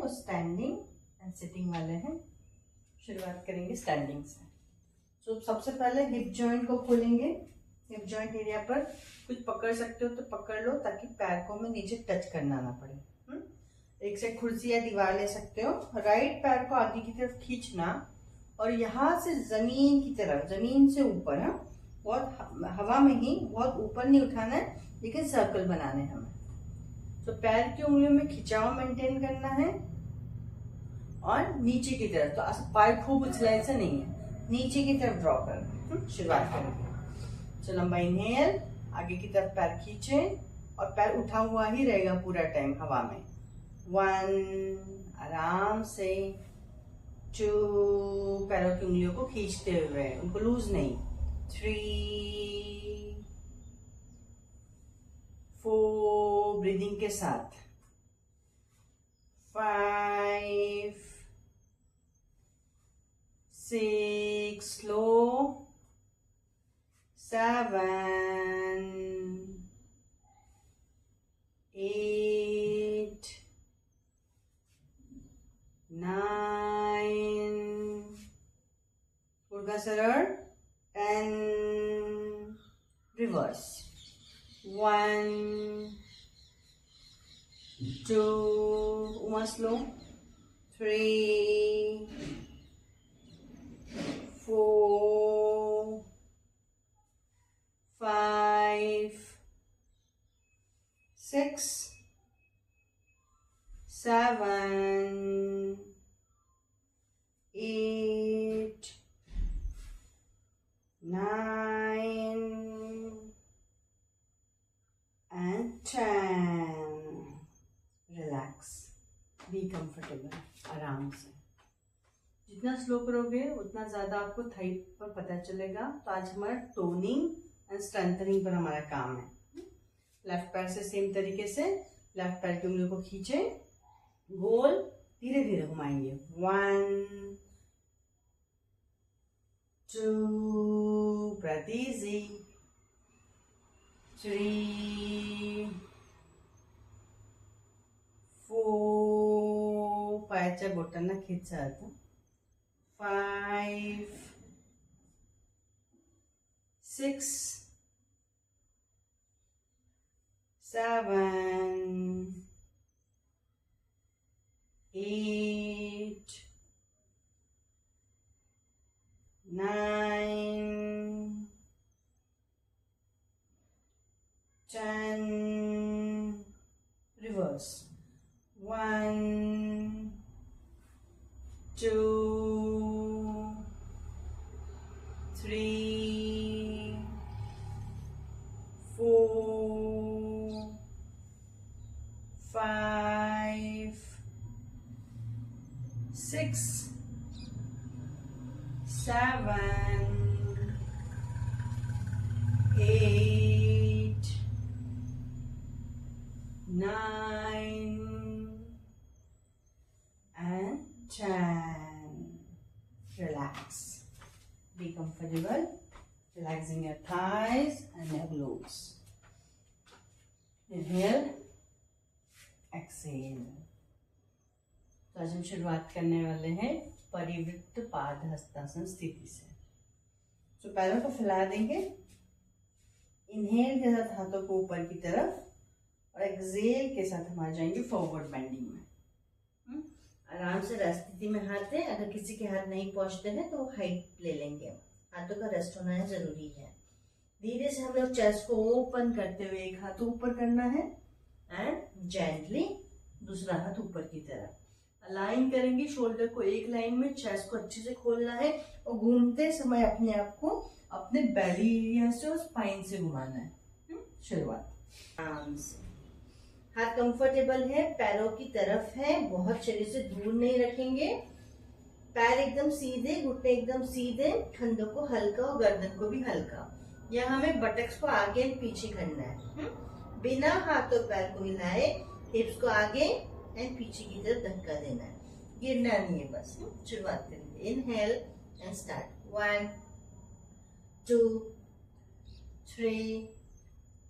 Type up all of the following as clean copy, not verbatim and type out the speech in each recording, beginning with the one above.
वो standing and sitting वाले हैं। शुरुआत करेंगे स्टैंडिंग से। तो सबसे पहले हिप जॉइंट को खोलेंगे। हिप जॉइंट एरिया पर कुछ पकड़ सकते हो तो पकड़ लो, ताकि पैर को में नीचे टच करना ना पड़े। एक से कुर्सी या दीवार ले सकते हो। राइट पैर को आगे की तरफ खींचना और यहाँ से जमीन की तरफ, जमीन से ऊपर, बहुत हवा में ही, बहुत ऊपर नहीं उठाना है, लेकिन सर्कल बनाने हैं हमें। तो पैर की उंगलियों में खिंचाव मेंटेन करना है और नीचे की तरफ, तो पैर खूब उछलाए से नहीं है, नीचे की तरफ ड्रॉ करना। शुरुआत करेंगे। तो लंबा इनहेल, आगे की तरफ पैर खींचे और पैर उठा हुआ ही रहेगा पूरा टाइम हवा में। 1, आराम से। 2, पैरों की उंगलियों को खींचते हुए, उनको लूज नहीं। 3, 4, ब्रीदिंग के साथ। 5, 6, स्लो। 7, 8, 9, गुड़गा सरल। 10, reverse. 1, 2, Uma slow. 3, 4, 5, 6, 7, 8, 9 and 10. Relax. Be comfortable. आराम से। जितना स्लो करोगे उतना ज्यादा आपको थाई पर पता चलेगा। तो आज हमारा टोनिंग एंड स्ट्रेंथनिंग पर हमारा काम है। लेफ्ट पैर से सेम तरीके से लेफ्ट पैर की उंगलियों को खींचे, गोल धीरे धीरे घुमाएंगे। 1, 2, breath easy. 3, 4, पायाच्या बोटांना खेचा आता। 5, 6, 7, 8, 9, 10, reverse. 1, 2, 3, 4, 5, 6, 7, 8, 9 and 10. Relax. Be comfortable. Relaxing your thighs and your glutes. Inhale. Exhale. तो आज हम शुरुआत करने वाले हैं परिवृत्त पाद हस्तासन स्थिति से। तो पैरों को फैला देंगे। इनहेल के साथ हाथों को ऊपर की तरफ और एक्सहेल के साथ हम आ जाएंगे फॉरवर्ड बेंडिंग में। आराम से रेस्ट स्थिति में हाथ दें। अगर किसी के हाथ नहीं पहुंचते हैं तो हाइट ले लेंगे। हाथों का रेस्ट होना है जरूरी है। धीरे से हम लोग चेस्ट को ओपन करते हुए एक हाथ ऊपर करना है एंड जेंटली दूसरा हाथ ऊपर की तरफ अलाइन करेंगे। शोल्डर को एक लाइन में, चेस्ट को अच्छे से खोलना है और घूमते समय अपने आप को अपने बेली एरिया से और स्पाइन से घुमाना है। शुरुआत आराम से। हाथ कंफर्टेबल है, पैरों की तरफ है, बहुत शरीर से दूर नहीं रखेंगे। पैर एकदम सीधे, घुटने एकदम सीधे, कंधों को हल्का और गर्दन को भी हल्का। यहाँ हमें बटक्स को आगे और पीछे करना है। बिना हाथ और पैर को हिलाए हिप्स को आगे एंड पीछे की तरफ धक्का देना है, गिरना नहीं है बस। शुरुआत करेंगे। Inhale and start. 1, 2, 3।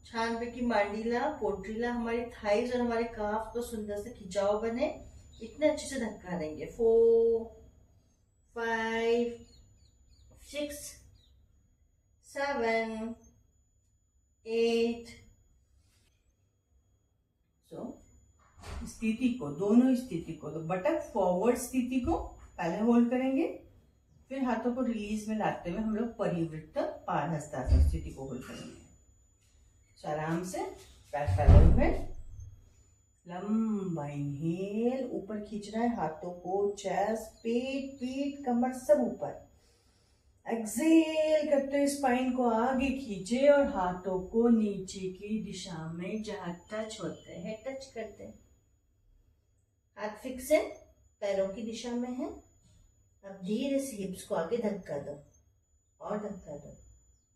छान पे की मांडीला, पोट्रीला, हमारी थाइज और हमारे काफ को सुंदर से खिंचाव बने। इतने अच्छे से धक्का देंगे। 4 5 6 7 8। स्थिति को, दोनों स्थिति को, तो बटक फॉरवर्ड स्थिति को पहले होल्ड करेंगे, फिर हाथों को रिलीज में लाते हुए हम लोग परिवृत्त पादहस्तासन स्थिति को होल्ड करेंगे। तो आराम से पैर फैलाए हुए, लंबा इनहेल, ऊपर खींच रहा है हाथों को, चेस्ट, पेट, पीठ, कमर सब ऊपर। एक्सेल करते हुए स्पाइन को आगे खींचे और हाथों को नीचे की दिशा में जहां टच होते हैं टच करते हैं। हाथ फिक्स है, पैरों की दिशा में है। अब धीरे से हिप्स को आगे धक्का दो और धक्का दो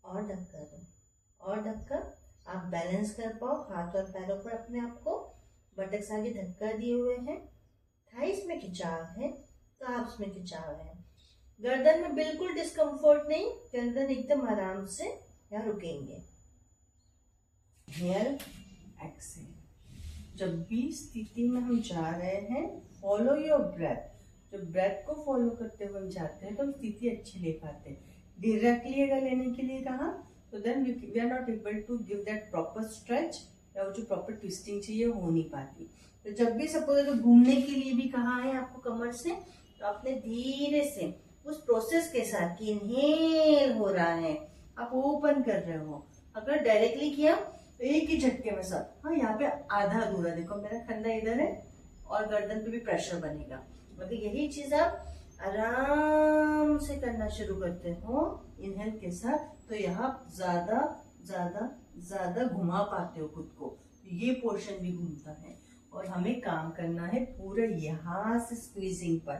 और धक्का दो और धक्का। आप बैलेंस कर पाओ हाथ और पैरों पर अपने आप को। बटक्स आगे धक्का दिए हुए हैं, थाइस में खिंचाव है, काफ्स में खिंचाव है। गर्दन में बिल्कुल डिस्कम्फर्ट नहीं, गर्दन एकदम आराम से यहाँ रुकेंगे। Inhale, exhale. जब भी स्थिति में हम जा रहे हैं, फॉलो योर ब्रेथ। जब ब्रेथ को फॉलो करते हुए हम जाते हैं तो हम स्थिति अच्छी ले पाते हैं। डायरेक्टली अगर लेने के लिए कहा तो then we are not able to give that proper stretch, या वो जो प्रॉपर ट्विस्टिंग चाहिए हो नहीं पाती। तो जब भी सपोज अगर घूमने के लिए भी कहा है आपको कमर से, तो आपने धीरे से उस प्रोसेस के साथ कि इनहेल हो रहा है, आप ओपन कर रहे हो। अगर डायरेक्टली किया तो एक ही झटके में सब, हाँ यहाँ पे आधा अधूरा, देखो मेरा कंधा इधर है और गर्दन पे भी प्रेशर बनेगा। मतलब यही चीज आप आराम से करना शुरू करते हो इनहेल के साथ, तो यहाँ ज्यादा ज्यादा ज्यादा घुमा पाते हो खुद को। ये पोर्शन भी घूमता है और हमें काम करना है पूरा यहाँ से स्क्वीजिंग पर।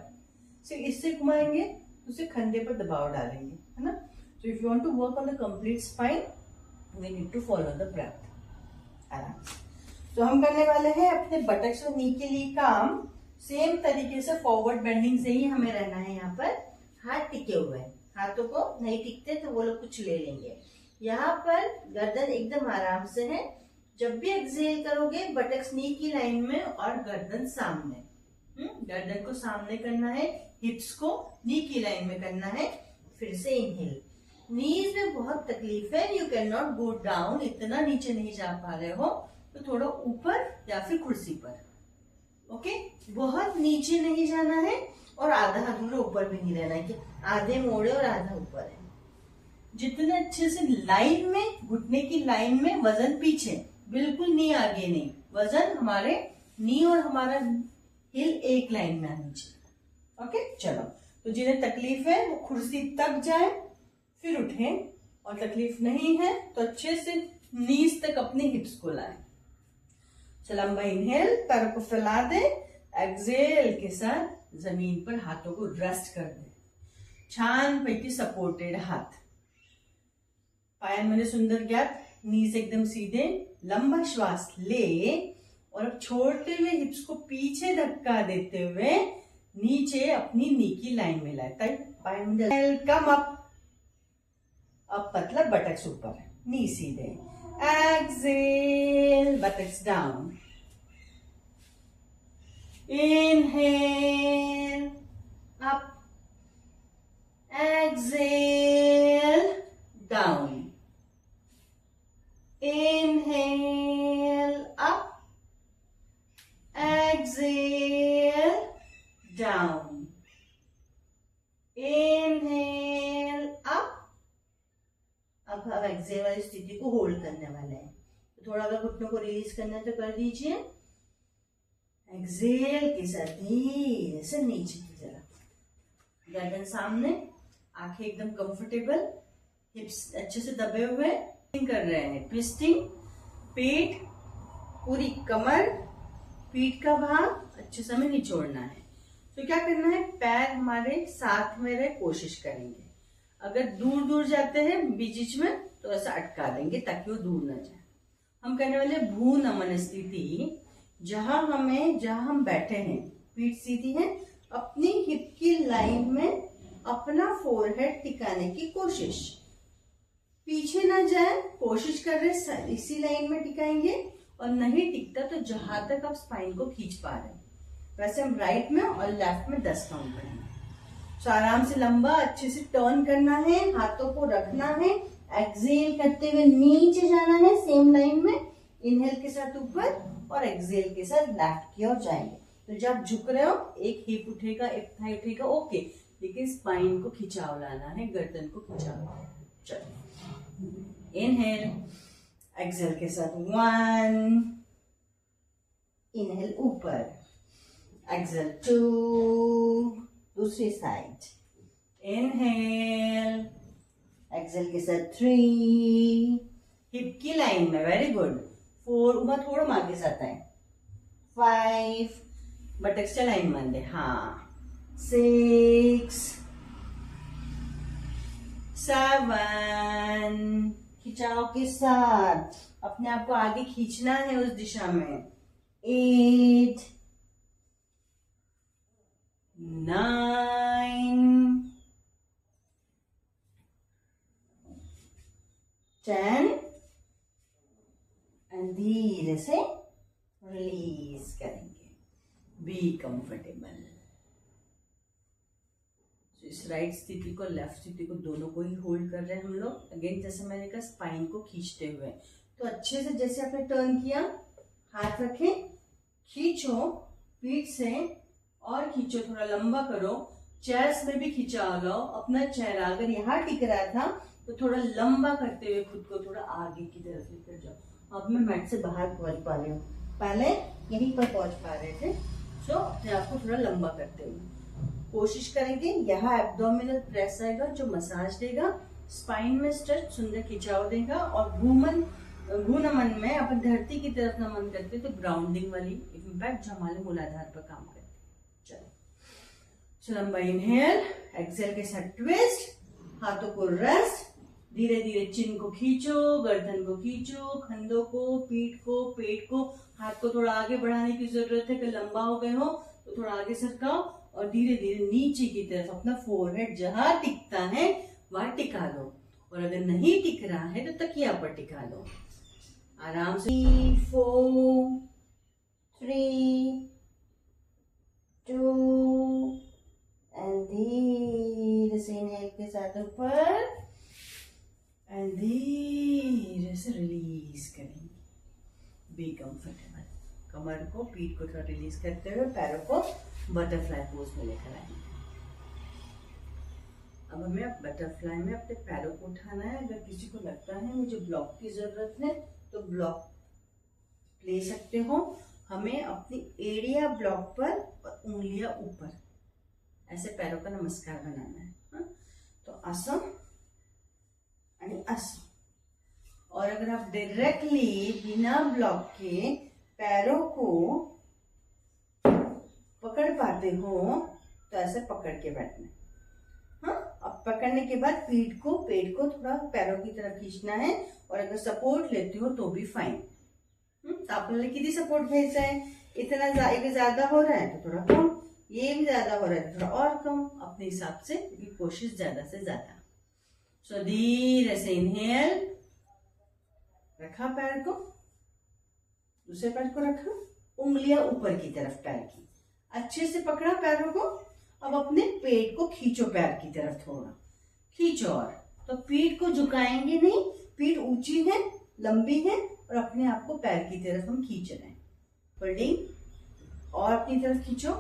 सिर्फ इससे घुमाएंगे तो उसे कंधे पर दबाव डालेंगे, है ना। So if you want to work on the complete spine, we need to follow the breath. आराम से। तो हम करने वाले हैं अपने बटक्स और नी के लिए काम सेम तरीके से, फॉरवर्ड बेंडिंग से ही हमें रहना है। यहाँ पर हाथ टिके हुए हैं, हाथों को नहीं टिकते तो वो लोग कुछ ले लेंगे। यहाँ पर गर्दन एकदम आराम से है। जब भी एक्सहेल करोगे बटक्स नी की लाइन में और गर्दन सामने, गर्दन को सामने करना है, हिप्स को नी की लाइन में करना है। फिर से इनहेल। नीज में बहुत तकलीफ है, you can not go down, इतना नीचे नहीं जा पा रहे हो तो थोड़ा ऊपर या फिर कुर्सी पर। ओके, बहुत नीचे नहीं जाना है और आधा अधूरा ऊपर भी नहीं रहना है कि आधे मोड़े और आधा ऊपर है। जितने अच्छे से लाइन में, घुटने की लाइन में, वजन पीछे, बिल्कुल नी आगे नहीं, वजन हमारे नी और हमारा हिल एक लाइन में आनी चाहिए। ओके, चलो। तो जिन्हें तकलीफ है वो कुर्सी तक जाए फिर उठें, और तकलीफ नहीं है तो अच्छे से नीज तक अपने हिप्स को लाए। लंबा इनहेल, पैरों को फैला दे, एक्सहेल के साथ जमीन पर हाथों को रेस्ट कर दे। छान पैकी सपोर्टेड हाथ, पायांमध्ये सुंदर गैप, नीज एकदम सीधे, लंबा श्वास ले और अब छोड़ते हुए हिप्स को पीछे धक्का देते हुए नीचे अपनी नी की लाइन में लाए। पायांमध्ये कम अप, अब मतलब बटक्स ऊपर, नी सीधे, exhale, buttocks down, inhale up, exhale down, inhale up, exhale down, inhale up. अब हम एक्सहेल वाली स्थिति को होल्ड करने वाले हैं। तो थोड़ा अगर घुटनों को रिलीज करना है तो कर दीजिए। एक्सहेल के साथ धीरे से नीचे की तरफ, गर्दन सामने, आंखें एकदम कंफर्टेबल, हिप्स अच्छे से दबे हुए कर रहे हैं। ट्विस्टिंग, पेट, पूरी कमर, पीठ का भाग अच्छे से हमें निचोड़ना है। तो क्या करना है, पैर हमारे साथ में रहे, कोशिश करेंगे। अगर दूर दूर जाते हैं बीच बीच में तो ऐसा अटका देंगे ताकि वो दूर ना जाए। हम करने वाले भू नमन स्थिति, जहां हम बैठे हैं, पीठ सीधी है, अपनी हिप की लाइन में अपना फोरहेड टिकाने की कोशिश, पीछे ना जाए, कोशिश कर रहे इसी लाइन में टिकाएंगे, और नहीं टिकता तो जहां तक आप स्पाइन को खींच पा रहे हैं। वैसे हम राइट में और लेफ्ट में 10 काउंट करेंगे। तो आराम से लंबा अच्छे से टर्न करना है, हाथों को रखना है, एक्सहेल करते हुए नीचे जाना है सेम लाइन में, इनहेल के साथ ऊपर और एक्सहेल के साथ लेफ्ट की ओर जाएंगे। तो जब झुक रहे हो एक हिप उठेगा, एक थाई उठेगा, ओके, लेकिन स्पाइन को खिंचाव लाना है, गर्दन को खिंचाव। चलो इनहेल, एक्सहेल के साथ 1, इनहेल ऊपर, एक्सहेल 2, दूसरी साइड, इनहेल, एक्सहेल के साथ 3, हिप की लाइन में, वेरी गुड, 4, ऊपर थोड़ा आगे जाता है, 5, बटक्स से लाइन बांधे, हाँ, 6, 7, खिंचाव के साथ अपने आप को आगे खींचना है उस दिशा में, 8, 9, 10 एंड धीरे से रिलीज करेंगे। Be comfortable. इस राइट स्थिति को, लेफ्ट स्थिति को, दोनों को ही होल्ड कर रहे हैं हम लोग। अगेन जैसे मैंने कहा स्पाइन को खींचते हुए, तो अच्छे से जैसे आपने टर्न किया, हाथ रखें, खींचो पीठ से और खींचो, थोड़ा लंबा करो, चेस्ट में भी खिंचाव लाओ अपना चेहरा। अगर यहाँ टिक रहा था तो थोड़ा लंबा करते हुए खुद को थोड़ा आगे की तरफ लेकर जाओ। अब मैं मैट से बाहर पहुंच पा रही हूँ, पहले यहीं पर पहुंच पा रहे थे। सो अपने आप को थोड़ा लंबा करते हुए कोशिश करेंगे। यहाँ एब्डोमिनल प्रेस आएगा जो मसाज देगा, स्पाइन में स्ट्रेच, सुंदर खिंचाव देगा। और भूनमन में अपन धरती की तरफ नमन करते तो ग्राउंडिंग वाली इम्पैक्ट जो हमारे मूलाधार पर काम करते। चलो लंबा इनहेल, एक्सहेल के साथ ट्विस्ट, हाथों को रेस्ट, धीरे धीरे चिन को खींचो, गर्दन को खींचो, कंधों को, पीठ को, पेट को, हाथ को थोड़ा आगे बढ़ाने की जरूरत है। कि लंबा हो गए हो तो थोड़ा आगे सरकाओ और धीरे धीरे नीचे की तरफ अपना फोरहेड जहां टिकता है वहां टिका लो। और अगर नहीं टिक रहा है तो तकिया पर टिका लो आराम से। 4, 3, 2 एंड धीरे से इनहेल के साथ ऊपर एंड धीरे से रिलीज करेंगे। Be comfortable. कमर को, पीठ को थोड़ा रिलीज करते हुए पैरों को बटरफ्लाई पोज में लेकर आएंगे। अब हमें बटरफ्लाई में अपने पैरों को उठाना है। अगर किसी को लगता है मुझे ब्लॉक की जरूरत है तो ब्लॉक ले सकते हो। हमें अपनी एरिया ब्लॉक पर और उंगलियां ऊपर, ऐसे पैरों का नमस्कार बनाना है। हा? तो असम आणि असम। और अगर आप डायरेक्टली बिना ब्लॉक के पैरों को पकड़ पाते हो तो ऐसे पकड़ के बैठना। हाँ, अब पकड़ने के बाद पेट को थोड़ा पैरों की तरफ खींचना है। और अगर सपोर्ट लेते हो तो भी फाइन। तो आपने कितनी सपोर्ट घ्यायचा है? इतना ज्यादा हो रहा है तो थोड़ा कम, ये भी ज्यादा हो रहा है तो थोड़ा और कम, अपने हिसाब से, क्योंकि कोशिश ज्यादा से ज्यादा। सो धीरे से इनहेल, रखा पैर को, दूसरे पैर को रखा, उंगलियां ऊपर की तरफ पैर की, अच्छे से पकड़ा पैरों को। अब अपने पेट को खींचो पैर की तरफ, थोड़ा खींचो। और तो पीठ को झुकाएंगे नहीं, पीठ ऊंची है, लंबी है और अपने आप को पैर की तरफ हम खींच रहे हैं। फोल्डिंग और अपनी तरफ खींचो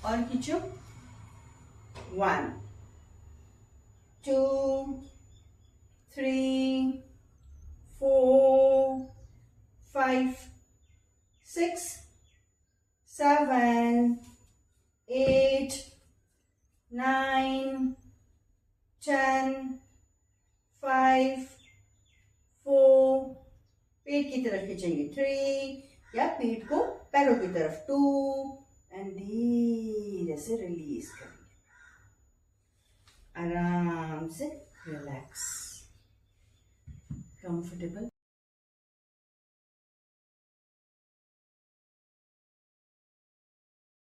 और खींचो। 1, 2, 3, 4, 5, 6, 7, 8, 9, 10, 5, 4, पेट की तरफ खींचेंगे 3, या पेट को पैरों की तरफ 2 एंड धीरे से रिलीज करेंगे। आराम से रिलैक्स, कंफर्टेबल